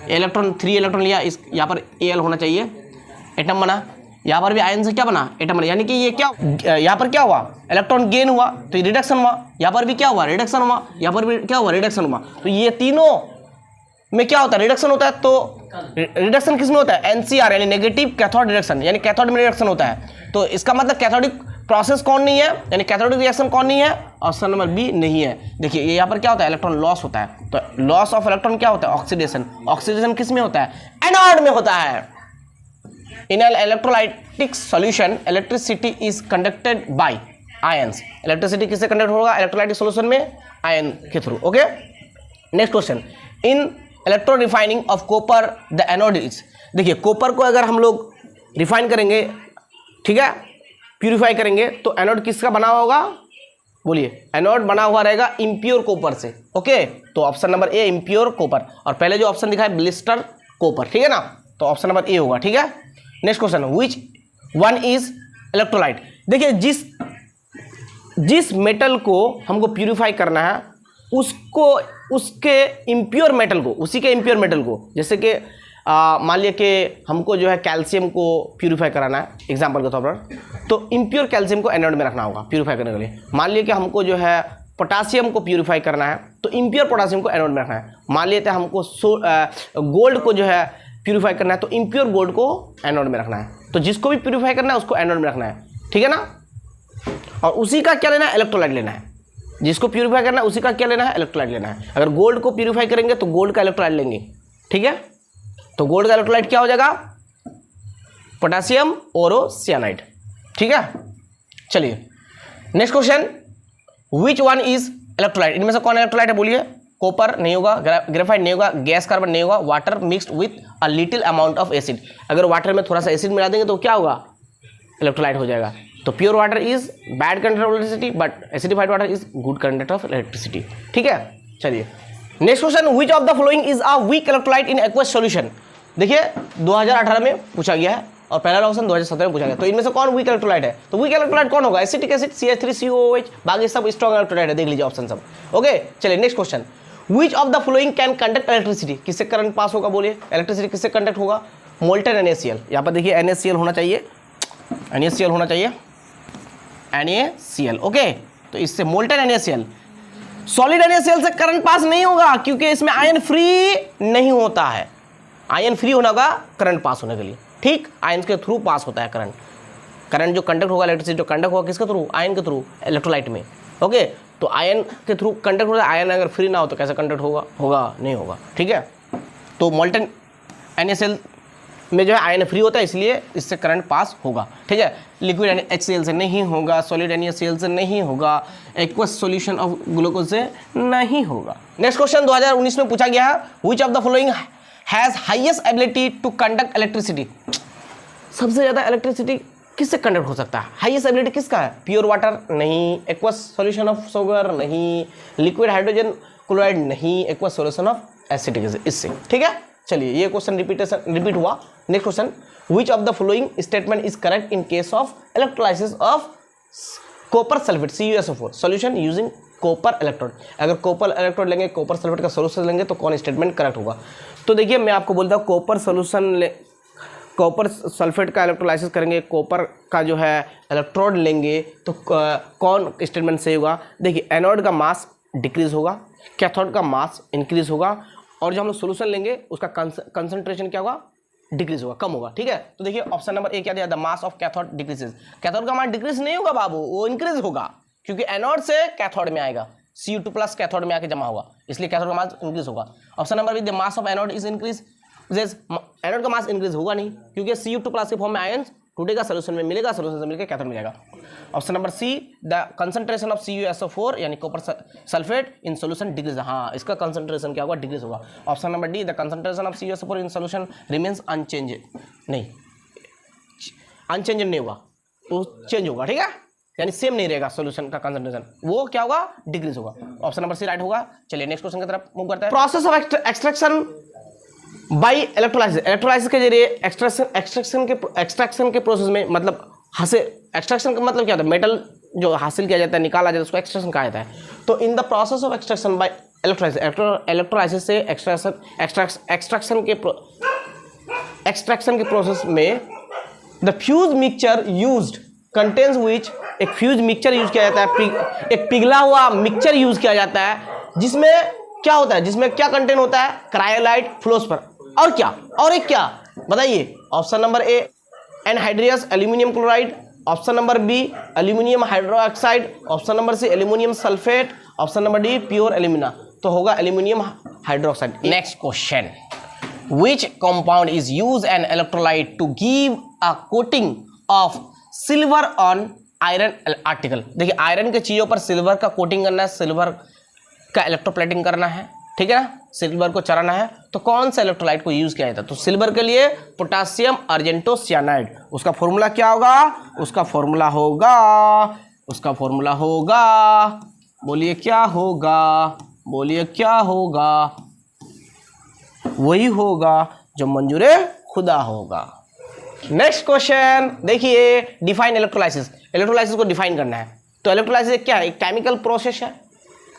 इलेक्ट्रॉन, 3 इलेक्ट्रॉन लिया, इस यहाँ पर Al होना चाहिए, एटम बना। यहाँ पर भी आयन से क्या बना? एटम बना। यानी कि ये क्या, यहाँ पर क्या हुआ? इलेक्ट्रॉन गेन हुआ तो रिडक्शन हुआ, यहाँ पर भी क्या हुआ? रिडक्शन हुआ, यहाँ पर भी क्या हुआ? रिडक्शन हुआ। तो ये तीनों में क्या होता है? रिडक्शन होता है। तो रिडक्शन किस में होता है? NCR यानी नेगेटिव कैथोड रिडक्शन, यानी कैथोड में रिडक्शन होता है। तो इसका मतलब कैथोडिक प्रोसेस कौन नहीं है, यानी कैथोडिक रिएक्शन कौन नहीं है? ऑप्शन नंबर बी नहीं है। देखिए ये यहाँ पर क्या होता है? इलेक्ट्रॉन लॉस होता है। तो लॉस ऑफ इलेक्ट्रॉन क्या होता है? ऑक्सीडेशन। ऑक्सीडेशन किस में होता है? एनोड में होता है। In an electrolytic solution electricity is conducted by ions. Electricity किससे कंडक्ट होगा? इलेक्ट्रोलाइटिक सॉल्यूशन में आयन के through. Okay, next question, in electro refining of copper the anode is. देखिए कॉपर को अगर हम लोग रिफाइन करेंगे, ठीक है, प्यूरिफाई करेंगे, तो एनोड किसका बना हुआ होगा? बोलिए, एनोड बना हुआ रहेगा इम्प्योर कॉपर से। ओके, तो ऑप्शन नंबर ए इम्प्योर कॉपर, और पहले जो ऑप्शन दिखा है ब्लिस्टर कॉपर, ठीक है ना। तो ऑप्शन नंबर ए होगा, ठीक है। Next question, which one is electrolyte. देखिए जिस मेटल को हमको प्यूरिफाई करना है उसको उसके इम्प्योर मेटल को, उसी के इम्प्योर मेटल को, जैसे कि मान लिया कि हमको जो है कैल्शियम को प्यूरिफाई कराना है एग्जांपल के तौर पर, तो इम्प्योर कैल्शियम को एनोड में रखना होगा प्यूरिफाई करने के लिए। मान लिया कि हमको जो है पोटासियम को प्यूरिफाई करना है तो इम्प्योर पोटासियम को एनोड में रखना है। मान लेते हैं हमको गोल्ड को जो है प्यूरिफाई करना है तो इम्प्योर गोल्ड को एनोड में रखना है। तो जिसको भी प्यूरिफाई करना है उसको एनोड में रखना है, ठीक है ना। और उसी का क्या लेना है, इलेक्ट्रोलाइट लेना है। जिसको प्यूरिफाई करना है उसी का क्या लेना है, इलेक्ट्रोलाइट लेना है। अगर गोल्ड को प्यूरिफाई करेंगे तो गोल्ड का इलेक्ट्रोलाइट लेंगे, ठीक है। तो गोल्ड का इलेक्ट्रोलाइट क्या हो जाएगा, पोटेशियम ओरोसियानाइड, ठीक है। चलिए next question, which one is electrolyte. इनमें से कौन इलेक्ट्रोलाइट है बोलिए। कॉपर नहीं होगा, ग्रेफाइट नहीं होगा, गैस कार्बन नहीं होगा, water mixed with a little amount of acid. अगर वाटर में थोड़ा सा एसिड मिला देंगे तो क्या होगा, इलेक्ट्रोलाइट हो जाएगा। तो pure water is bad conductor of electricity but acidified water is good conductor of electricity, ठीक है। चलिए next question, which of the following is a weak electrolyte in aqueous solution. देखिए 2018 में पूछा गया है और पहला क्वेश्चन 2017 में पूछा गया। तो इनमें से कौन वीक इलेक्ट्रोलाइट है, तो वीक इलेक्ट्रोलाइट कौन होगा, एसिटिक एसिड CH3COOH, बाकी सब स्ट्रॉन्ग इलेक्ट्रोलाइट है, देख लीजिए ऑप्शन सब। ओके चलिए next question, which of the following can conduct electricity. किससे करंट पास होगा बोलिए, इलेक्ट्रिसिटी किससे कंडक्ट होगा, मोल्टन NaCl। यहाँ पर देखिए NaCl होना चाहिए, NaCl होना चाहिए, NaCl, ओके। तो इससे मोल्टन NaCl, सॉलिड NaCl से करंट पास नहीं होगा क्योंकि इसमें आयन फ्री नहीं होता है। आयन फ्री होना होगा करंट पास होने के लिए, ठीक। आयन के थ्रू पास होता है करंट। करंट जो कंडक्ट होगा, इलेक्ट्रिसिटी जो कंडक्ट होगा किसके थ्रू, आयन के थ्रू, इलेक्ट्रोलाइट में, ओके। तो आयन के थ्रू कंडक्ट होता है, आयन अगर फ्री ना हो तो कैसे कंडक्ट होगा, नहीं होगा, ठीक है। तो मोल्टन NaCl में जो है आयन फ्री होता है इसलिए इससे करंट पास होगा, ठीक है। लिक्विड HCl से नहीं होगा, सॉलिड NaCl से नहीं होगा, एक्वस सॉल्यूशन ऑफ ग्लूकोज से नहीं होगा। नेक्स्ट क्वेश्चन 2019 में पूछा गया है, which of the following has highest ability to conduct electricity. सबसे ज्यादा इलेक्ट्रिसिटी किससे कंडक्ट हो सकता है, हाईएस्ट एबिलिटी किसका है, प्योर वाटर नहीं, एक्वस सॉल्यूशन ऑफ शुगर नहीं, लिक्विड हाइड्रोजन क्लोराइड नहीं, aqueous solution of acetic acid, इससे, ठीक है। चलिए ये क्वेश्चन रिपीट हुआ। Next question, which of the following statement is correct in case of electrolysis of copper sulphate CuSO4 solution using copper electrode. अगर copper electrode लेंगे, copper sulphate का solution लेंगे तो कौन स्टेटमेंट करेक्ट होगा। तो देखिए मैं आपको बोलता हूँ कॉपर सल्फेट का इलेक्ट्रोलाइसिस करेंगे, कॉपर का जो है इलेक्ट्रोड लेंगे तो कौन स्टेटमेंट सही होगा। देखिए एनोड का मास डिक्रीज होगा, कैथोड का मास इंक्रीज होगा, और जो हम लोग सोल्यूशन लेंगे उसका कंसंट्रेशन क्या होगा, डिक्रीज होगा, कम होगा, ठीक है। तो देखिए ऑप्शन नंबर ए क्या दिया, the mass of cathode decreases. Cathode का मास डिक्रीज नहीं होगा बाबू, वो इंक्रीज होगा क्योंकि एनोड से कैथोड में आएगा, Cu2+ कैथोड में आके जमा होगा, इसलिए कैथोड का मास इंक्रीज होगा। Option number B, the mass of anode is increase. Anode का मास इंक्रीज होगा नहीं क्योंकि Cu2+ के फॉर्म में आयन टूटेगा, सोल्यूशन में मिलेगा, सोल्यूशन से मिलकर कैथोड मिलेगा। Option number C, the concentration of CuSO4 यानी copper sulphate in solution decrease. हाँ इसका कंसंट्रेशन क्या होगा, डिक्रीज होगा। Option number D, the concentration of CuSO4 in solution remains unchange, नहीं अनचेंज नहीं होगा, वो चेंज होगा, ठीक है, यानी सेम नहीं रहेगा सोल्यूशन का कंसंट्रेशन, वो क्या होगा, डिक्रीज होगा। ऑप्शन नंबर सी राइट होगा। चलिए नेक्स्ट क्वेश्चन की तरफ मूव करते हैं। Process of extraction by electrolysis. Electrolysis के जरिए एक्सट्रैक्शन के प्रोसेस में, मतलब एक्सट्रैक्शन का मतलब क्या होता है, मेटल जो हासिल किया जाता है, निकाला जाता है, उसको एक्सट्रैक्शन कहा जाता है। तो in the process of extraction by electrolysis से एक्सट्रैक्शन के प्रोसेस में the fuse mixture used contains which, एक फ्यूज मिक्सचर यूज किया जाता है, एक पिघला हुआ मिक्सचर यूज किया जाता है जिसमें क्या होता है, जिसमें क्या कंटेंट होता है, क्रायोलाइट फ्लोस्फर, और क्या, और एक क्या बताइए। Option number A anhydrous aluminium chloride, option number B aluminium hydroxide, option number C aluminium sulphate, option number D pure alumina, तो होगा aluminium hydroxide. Next question, which compound is used an electrolyte to give a coating of silver on iron article। देखिए iron के चीजों पर silver का coating करना है, silver का इलेक्ट्रोप्लेटिंग करना है, ठीक है ना, सिल्वर को चराना है, तो कौन सा इलेक्ट्रोलाइट को यूज किया जाता है। तो सिल्वर के लिए पोटासियम अर्जेंटोसियानाइड, उसका फॉर्मूला क्या होगा, उसका फॉर्मूला होगा, बोलिए क्या होगा, बोलिए क्या होगा, वही होगा जो मंजूर खुदा होगा। नेक्स्ट क्वेश्चन देखिए, डिफाइन इलेक्ट्रोलाइसिस। इलेक्ट्रोलाइसिस को डिफाइन करना है। तो इलेक्ट्रोलाइसिस एक क्या है? एक केमिकल प्रोसेस है,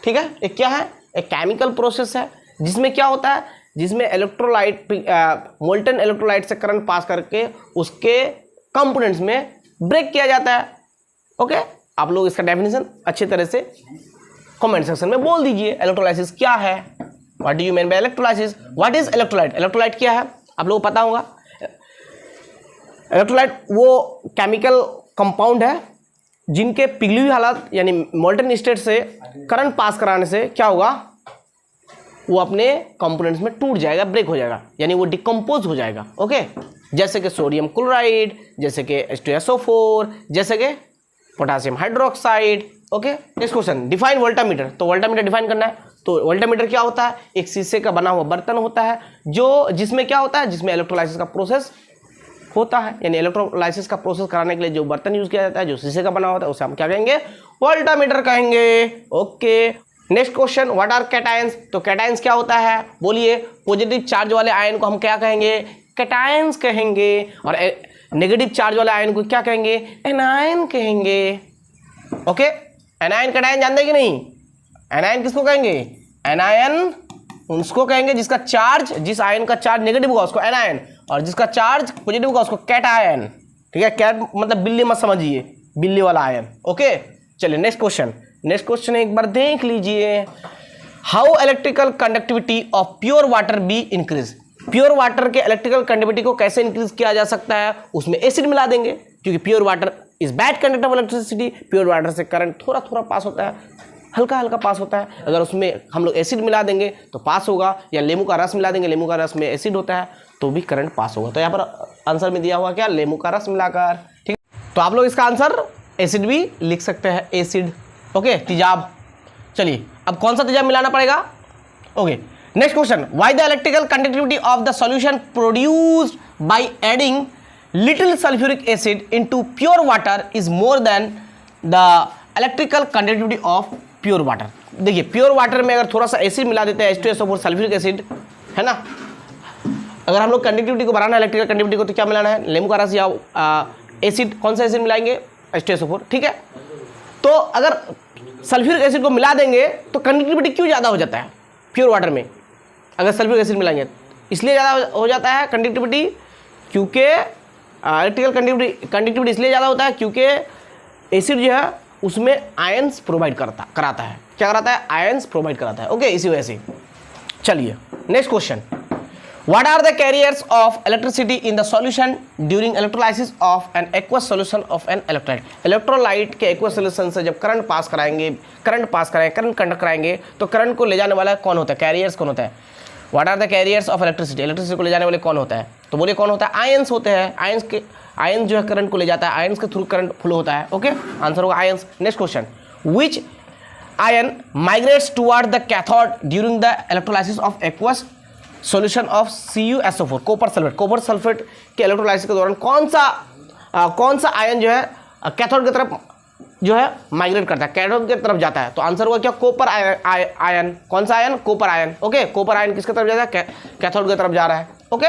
ठीक है। एक क्या है? एक केमिकल प्रोसेस है जिसमें क्या होता है, जिसमें इलेक्ट्रोलाइट मोल्टन इलेक्ट्रोलाइट से करंट पास करके उसके कंपोनेंट्स में ब्रेक किया जाता है। ओके, आप लोग इसका डेफिनेशन अच्छी तरह से कमेंट सेक्शन में बोल दीजिए। इलेक्ट्रोलाइसिस क्या है? What do you mean by electrolysis? What is electrolyte? Electrolyte क्या है आप लोगों को पता होगा। इलेक्ट्रोलाइट वो केमिकल कंपाउंड है जिनके पिघली हुई हालत यानी मोल्टन स्टेट से करंट पास कराने से क्या होगा, वो अपने कंपोनेंट्स में टूट जाएगा, ब्रेक हो जाएगा, यानी वो डिकम्पोज हो जाएगा। ओके, जैसे कि सोडियम क्लोराइड, जैसे कि H2SO4, जैसे कि potassium hydroxide. Okay, next question, define voltameter. तो वोल्टामीटर डिफाइन करना है। तो वोल्टामीटर क्या होता है? एक शीशे का बना हुआ बर्तन होता है जो जिसमें क्या होता है, जिसमें इलेक्ट्रोलाइसिस का प्रोसेस होता है, यानी इलेक्ट्रोलाइसिस का प्रोसेस कराने के लिए जो बर्तन यूज किया जाता है, जो शीशे का बना होता है, उसे हम क्या कहेंगे? वोल्टामीटर कहेंगे। Okay, next question, what are cations. तो कैटायंस क्या होता है? बोलिए। पॉजिटिव चार्ज वाले आयन को हम क्या कहेंगे? कैटायंस कहेंगे। और नेगेटिव चार्ज वाले आयन को क्या कहेंगे? एनायन कहेंगे। ओके, एनायन कैटायन जानते हैं कि नहीं? एनायन किसको कहेंगे? एनायन उसको कहेंगे जिसका चार्ज, जिस आयन का चार्ज नेगेटिव होगा उसको एनायन, और जिसका चार्ज पॉजिटिव होगा उसको कैटायन। ठीक है, कैट मतलब बिल्ली मत समझिए, बिल्ली वाला आयन। ओके, चलिए नेक्स्ट क्वेश्चन। नेक्स्ट क्वेश्चन एक बार देख लीजिए, how electrical conductivity of pure water be increase. Pure water के इलेक्ट्रिकल कंडक्टिविटी को कैसे इंक्रीज किया जा सकता है? उसमें एसिड मिला देंगे, क्योंकि pure water is bad conductor of electricity. Pure water से करंट थोड़ा थोड़ा पास होता है, हल्का हल्का पास होता है। अगर उसमें हम लोग एसिड मिला देंगे तो पास होगा, या लेमू का रस मिला देंगे, लेमू का रस में एसिड होता है तो भी करंट पास होगा। तो यहाँ पर आंसर में दिया हुआ क्या? लेमू का रस मिलाकर। ठीक है, तो आप लोग इसका आंसर एसिड भी लिख सकते हैं, एसिड। ओके, तेजाब। चलिए, अब कौन सा तेजाब मिलाना पड़ेगा? Okay, next question, why the electrical conductivity of the solution produced by adding little sulphuric acid into pure water is more than the electrical conductivity of pure water. देखिए, प्योर वाटर में अगर थोड़ा सा एसिड मिला देते हैं, H2SO4 sulphuric acid, है ना। अगर हम लोग कंडक्टिविटी को बढ़ाना है, इलेक्ट्रिकल कंडक्टिविटी को, तो क्या मिलाना है? लेमू का रस या एसिड। कौन सा एसिड मिलाएंगे? H2SO4। ठीक है, तो अगर सल्फ्यूरिक एसिड को मिला देंगे तो कंडक्टिविटी क्यों ज़्यादा हो जाता है प्योर वाटर में? अगर सल्फ्यूरिक एसिड मिलाएंगे इसलिए ज़्यादा हो जाता है कंडक्टिविटी, क्योंकि इलेक्ट्रिकल कंडक्टिविटी इसलिए ज़्यादा होता है क्योंकि एसिड जो है उसमें आयंस प्रोवाइड कराता है। क्या कराता है? आयंस प्रोवाइड कराता है। ओके, इसी वजह से। चलिए next question, what are the carriers of electricity in the solution during electrolysis of an aqueous solution of an electrolyte. Electrolyte के एक्वस सॉल्यूशन से जब करंट पास कराएंगे, करंट कंडक्ट कराएंगे, तो करंट को ले जाने वाला कौन होता है? कैरियर्स कौन होता है? What are the carriers of electricity. Electricity को ले जाने वाले कौन होता है? तो बोलिए कौन होता है? आयंस होते हैं। आयन जो है करंट को ले जाता है, आयंस के थ्रू करंट फ्लो होता है। ओके, आंसर होगा ions. Next question, which ion migrates toward the cathode during the electrolysis of aqueous solution of CuSO4 copper sulphate. Copper sulphate के इलेक्ट्रोलाइसिस के दौरान कौन सा आयन जो है कैथोड की तरफ जो है माइग्रेट करता है, कैथोड की तरफ जाता है? तो आंसर होगा क्या? Copper ion. कौन सा ion? Copper ion. Okay, copper ion किसके तरफ जाता है? कैथोड की तरफ जा रहा है। ओके,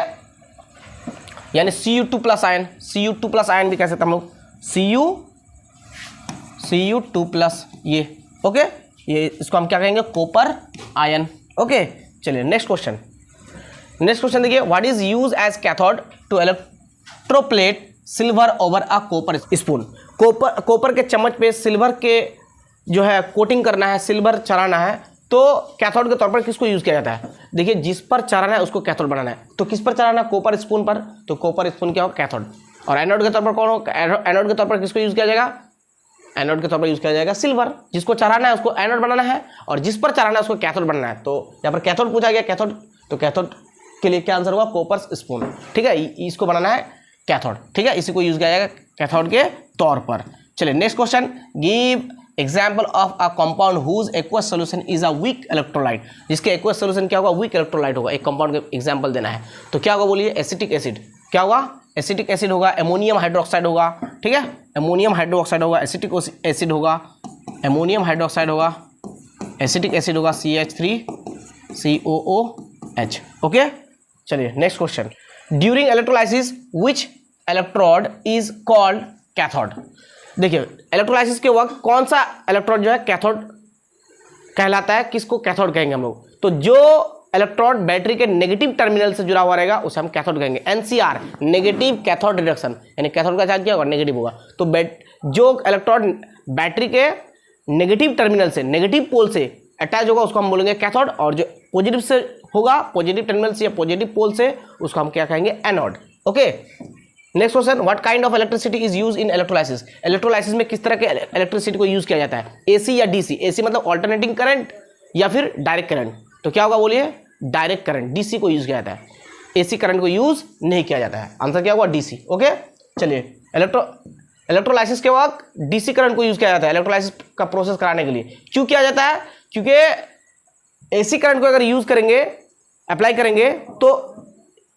यानी Cu2+ आयन। Cu2+ आयन भी कह सकते हैं हम लोग, Cu2+, ये। ओके, ये इसको हम क्या कहेंगे? Copper ion. ओके, चलिए नेक्स्ट क्वेश्चन। नेक्स्ट क्वेश्चन देखिए, what is use as cathode to electroplate silver over a copper spoon. Copper के चम्मच पे सिल्वर के जो है कोटिंग करना है, सिल्वर चढ़ाना है, तो कैथोड के तौर पर किसको यूज किया जाता है? देखिए, जिस पर चढ़ाना है उसको कैथोड बनाना है, तो किस पर चढ़ाना है? कॉपर स्पून पर। तो कॉपर स्पून क्या हो? कैथोड। और एनोड के तौर पर कौन हो? एनोड के तौर पर किसको यूज किया जाएगा? एनोड के तौर पर यूज किया जाएगा सिल्वर। जिसको चढ़ाना है उसको एनोड बनाना है, और जिस पर चढ़ाना है उसको कैथोड बनाना है। तो यहाँ पर कैथोड पूछा गया, कैथोड, तो कैथोड के लिए क्या आंसर होगा? Copper spoon. ठीक है, इसको बनाना है कैथोड। ठीक है, इसी को यूज किया जाएगा कैथोड के तौर पर। चलिए next question, give example of a compound whose aqueous solution is a weak electrolyte. जिसके एक्वस सोल्यूशन क्या होगा? वीक इलेक्ट्रोलाइट होगा। एक कंपाउंड का एग्जाम्पल देना है, तो क्या होगा? बोलिए। Acetic acid. क्या होगा? एसिटिक एसिड होगा। एमोनियम हाइड्रोक्साइड होगा। ठीक है, एमोनियम हाइड्रोक्साइड होगा। एसिटिक एसिड होगा, एमोनियम हाइड्रोक्साइड होगा। एसिटिक एसिड होगा CH3COOH। ओके, चलिए next question, during electrolysis which electrode is called cathode. देखिए इलेक्ट्रोलाइसिस के वक्त कौन सा इलेक्ट्रोड जो है कैथोड कहलाता है, किसको कैथोड कहेंगे हम लोग? तो जो इलेक्ट्रोड बैटरी के नेगेटिव टर्मिनल से जुड़ा हुआ रहेगा उसे हम कैथोड कहेंगे। एनसीआर नेगेटिव कैथोड रिडक्शन, यानी कैथोड का चार्ज क्या होगा? नेगेटिव होगा। तो जो इलेक्ट्रोड बैटरी के नेगेटिव टर्मिनल से, नेगेटिव पोल से अटैच होगा उसको हम बोलेंगे कैथोड, और जो पॉजिटिव से होगा, पॉजिटिव टर्मिनल से या पॉजिटिव पोल से, उसको हम क्या कहेंगे? Anode. Okay, next question, what kind of electricity is use in electrolysis. Electrolysis में किस तरह के इलेक्ट्रिसिटी को यूज किया जाता है? एसी या डीसी? एसी मतलब ऑल्टरनेटिंग करंट या फिर डायरेक्ट करंट? तो क्या होगा बोलिए? डायरेक्ट करंट, डीसी को यूज किया जाता है, एसी करंट को यूज नहीं किया जाता है। आंसर क्या होगा? डीसी। ओके, चलिए इलेक्ट्रोलाइसिस के वक्त डीसी करंट को यूज किया जाता है इलेक्ट्रोलाइसिस का प्रोसेस कराने के लिए। क्यों किया जाता है? क्योंकि एसी करंट को अगर यूज करेंगे, अप्लाई करेंगे, तो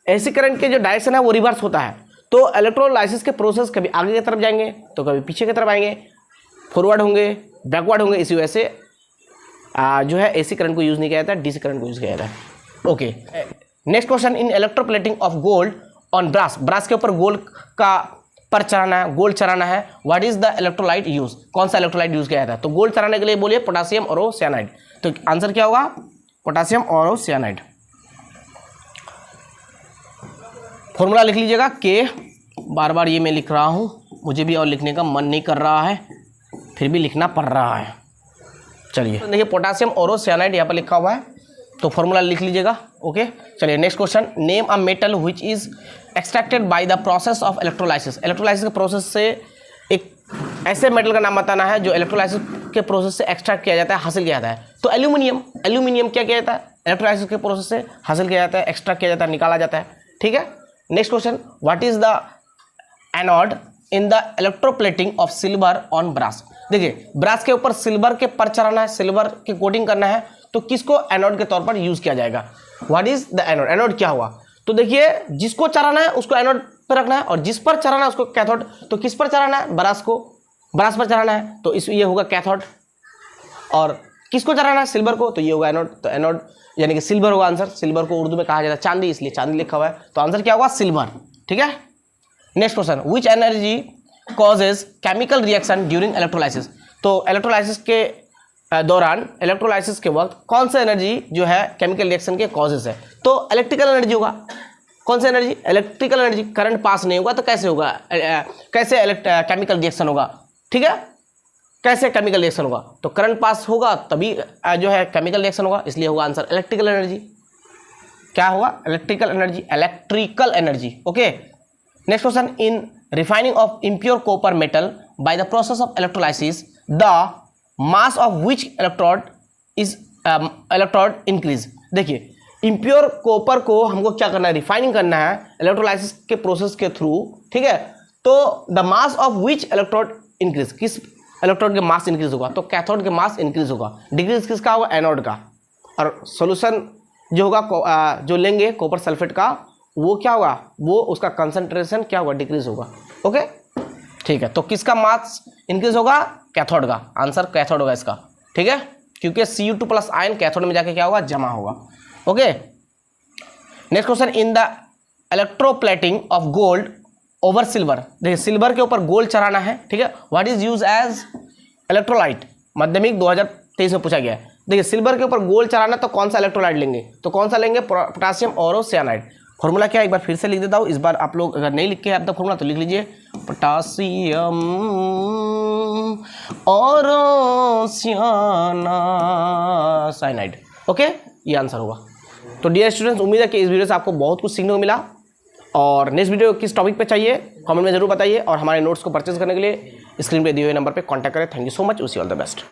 एसी करंट के जो डायरेक्शन है वो रिवर्स होता है। तो इलेक्ट्रोलाइसिस के प्रोसेस कभी आगे की तरफ जाएंगे तो कभी पीछे की तरफ आएंगे, फॉरवर्ड होंगे, बैकवर्ड होंगे। इसी वजह से जो है एसी करंट को यूज नहीं किया जाता है, डीसी करंट को यूज किया जाता है। Okay, next question, in electroplating of gold on brass. Brass के ऊपर गोल्ड का पर चढ़ाना है, गोल्ड चढ़ाना है, what is the electrolyte use? कौन सा इलेक्ट्रोलाइट यूज किया जाता है? तो गोल्ड चढ़ाने के लिए बोलिए पोटासियम और साइनाइड। तो आंसर क्या होगा? पोटासियम और साइनाइड। फॉर्मूला लिख लीजिएगा के, बार बार ये मैं लिख रहा हूँ, मुझे भी और लिखने का मन नहीं कर रहा है, फिर भी लिखना पड़ रहा है। चलिए तो देखिए पोटासियम और साइनाइड यहाँ पर लिखा हुआ है, तो फॉर्मूला लिख लीजिएगा। ओके, चलिए next question, name a metal which is extracted by the process of electrolysis. Electrolysis के प्रोसेस से एक ऐसे मेटल का नाम बताना है जो इलेक्ट्रोलाइसिस के प्रोसेस से एक्सट्रैक्ट किया जाता है, हासिल किया जाता है। तो एल्यूमिनियम। एल्यूमिनियम क्या किया जाता है? इलेक्ट्रोलाइसिस के प्रोसेस से हासिल किया जाता है, एक्सट्रैक्ट किया जाता है, निकाला जाता है। ठीक है, next question, what is the anode in the electroplating of silver on brass. देखिए ब्रास के ऊपर सिल्वर के पर चढ़ाना है, सिल्वर की कोटिंग करना है, तो किसको एनोड के तौर पर यूज किया जाएगा? What is the anode? Anode क्या हुआ? तो देखिए जिसको चढ़ाना है उसको एनोड पर रखना है, और जिस पर चढ़ाना है उसको कैथोड। तो किस पर चढ़ाना है? ब्रास को, ब्रास पर चढ़ाना है, तो ये होगा कैथोड। और किसको चढ़ाना है? सिल्वर को, तो ये होगा एनोड। तो एनोड यानी कि सिल्वर होगा आंसर। सिल्वर को उर्दू में कहा जाता है चांदी, इसलिए चांदी लिखा हुआ है, तो आंसर क्या होगा? सिल्वर। ठीक है, next question, which energy causes chemical reaction during electrolysis. तो इलेक्ट्रोलाइसिस के दौरान, इलेक्ट्रोलाइसिस के वक्त कौन सा एनर्जी जो है केमिकल रिएक्शन के कॉजेज है? तो इलेक्ट्रिकल एनर्जी होगा। कौन सा energy? Electrical energy. Current pass नहीं होगा तो कैसे होगा, कैसे केमिकल रिएक्शन होगा? ठीक है, कैसे केमिकल रिएक्शन होगा? तो करंट पास होगा तभी जो है केमिकल रिएक्शन होगा, इसलिए होगा आंसर इलेक्ट्रिकल एनर्जी। क्या होगा? Electrical energy, electrical energy. Okay, next question, in refining of impure copper metal by the process of electrolysis the mass of which electrode increase. देखिए इम्प्योर कॉपर को हमको क्या करना है? रिफाइनिंग करना है इलेक्ट्रोलाइसिस के प्रोसेस के थ्रू। ठीक है, तो the mass of which electrode increase, किस इलेक्ट्रोड के मास इंक्रीज होगा? तो कैथोड के मास इंक्रीज होगा। डिक्रीज किसका होगा? एनोड का। और सोल्यूशन जो होगा जो लेंगे कॉपर सल्फेट का, वो क्या होगा? वो उसका कंसंट्रेशन क्या होगा? डिक्रीज होगा। ओके, ठीक है, तो किसका मास इंक्रीज होगा? कैथोड का। आंसर कैथोड होगा इसका। ठीक है, क्योंकि Cu2 प्लस आयन कैथोड में जाके क्या होगा? जमा होगा। Okay, next question, in the electroplating of gold over silver. देखिए सिल्वर के ऊपर गोल्ड चढ़ाना है। ठीक है, what is use as electrolyte? माध्यमिक 2023 में पूछा गया है। देखिए सिल्वर के ऊपर गोल्ड चढ़ाना तो कौन सा इलेक्ट्रोलाइट लेंगे? तो कौन सा लेंगे? पोटासियम और साइनाइड। फॉर्मूला क्या है एक बार फिर से लिख देता हूँ, इस बार आप लोग अगर नहीं लिखे हैं अब तक फॉर्मूला तो लिख लीजिए, पोटासियम और साइनाइड। ओके, ये आंसर होगा। तो डियर स्टूडेंट्स, उम्मीद है कि इस वीडियो से आपको बहुत कुछ सीखने को मिला, और नेक्स्ट वीडियो किस टॉपिक पे चाहिए कमेंट में जरूर बताइए, और हमारे नोट्स को परचेज करने के लिए स्क्रीन पे दिए हुए नंबर पे कांटेक्ट करें। Thank you so much, wish you all the best.